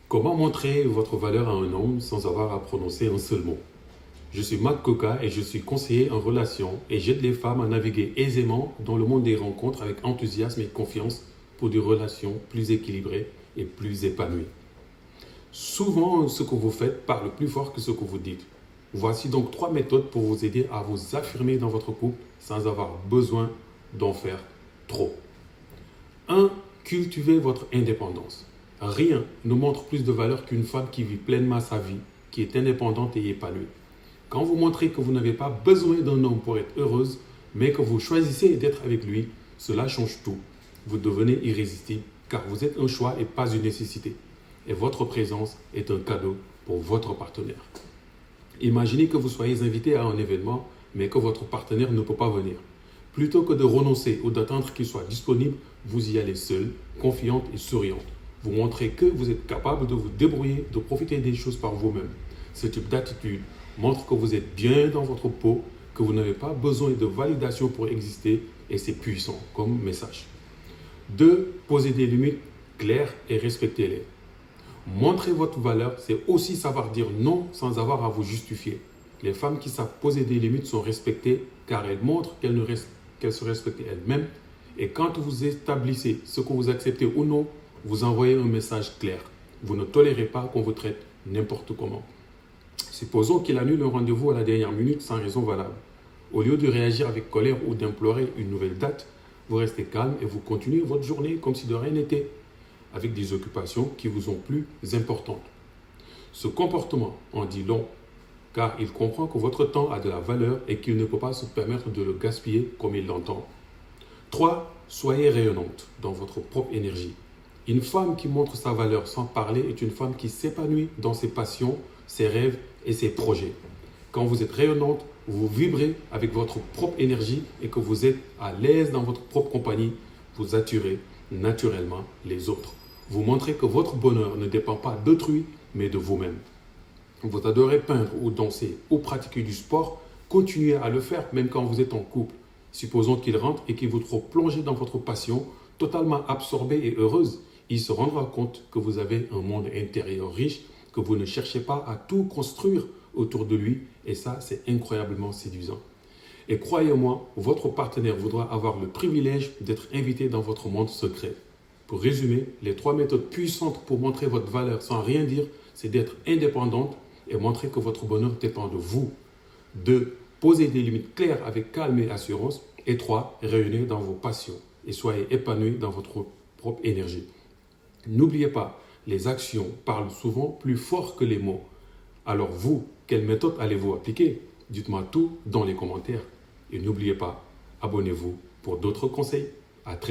Comment montrer votre valeur à un homme sans avoir à prononcer un seul mot? Je suis Matt Coca et je suis conseiller en relations et j'aide les femmes à naviguer aisément dans le monde des rencontres avec enthousiasme et confiance pour des relations plus équilibrées et plus épanouies. Souvent, ce que vous faites parle plus fort que ce que vous dites. Voici donc 3 méthodes pour vous aider à vous affirmer dans votre couple sans avoir besoin d'en faire trop. 1. Cultivez votre indépendance. Rien ne montre plus de valeur qu'une femme qui vit pleinement sa vie, qui est indépendante et épanouie. Quand vous montrez que vous n'avez pas besoin d'un homme pour être heureuse, mais que vous choisissez d'être avec lui, cela change tout. Vous devenez irrésistible car vous êtes un choix et pas une nécessité. Et votre présence est un cadeau pour votre partenaire. Imaginez que vous soyez invité à un événement, mais que votre partenaire ne peut pas venir. Plutôt que de renoncer ou d'attendre qu'il soit disponible, vous y allez seul, confiante et souriante. Vous montrez que vous êtes capable de vous débrouiller, de profiter des choses par vous-même. Ce type d'attitude montre que vous êtes bien dans votre peau, que vous n'avez pas besoin de validation pour exister et c'est puissant comme message. 2. Posez des limites claires et respectez-les. Montrer votre valeur, c'est aussi savoir dire non sans avoir à vous justifier. Les femmes qui savent poser des limites sont respectées car elles montrent qu'elles se respectent elles-mêmes. Et quand vous établissez ce que vous acceptez ou non, vous envoyez un message clair. Vous ne tolérez pas qu'on vous traite n'importe comment. Supposons qu'il annule un rendez-vous à la dernière minute sans raison valable. Au lieu de réagir avec colère ou d'implorer une nouvelle date, vous restez calme et vous continuez votre journée comme si de rien n'était, avec des occupations qui vous sont plus importantes. Ce comportement en dit long, car il comprend que votre temps a de la valeur et qu'il ne peut pas se permettre de le gaspiller comme il l'entend. 3. Soyez rayonnante dans votre propre énergie. Une femme qui montre sa valeur sans parler est une femme qui s'épanouit dans ses passions, ses rêves et ses projets. Quand vous êtes rayonnante, vous vibrez avec votre propre énergie et que vous êtes à l'aise dans votre propre compagnie, vous attirez naturellement les autres. Vous montrez que votre bonheur ne dépend pas d'autrui, mais de vous-même. Vous adorez peindre ou danser ou pratiquer du sport, continuez à le faire même quand vous êtes en couple. Supposons qu'il rentre et qu'il vous trouve plongé dans votre passion, totalement absorbée et heureuse. Il se rendra compte que vous avez un monde intérieur riche, que vous ne cherchez pas à tout construire autour de lui et ça, c'est incroyablement séduisant. Et croyez-moi, votre partenaire voudra avoir le privilège d'être invité dans votre monde secret. Pour résumer, les 3 méthodes puissantes pour montrer votre valeur sans rien dire, c'est d'être indépendante et montrer que votre bonheur dépend de vous. 2. Posez des limites claires avec calme et assurance. Et 3. Rayonnez dans vos passions et soyez épanoui dans votre propre énergie. N'oubliez pas, les actions parlent souvent plus fort que les mots. Alors vous, quelle méthode allez-vous appliquer? Dites-moi tout dans les commentaires. Et n'oubliez pas, abonnez-vous pour d'autres conseils. À très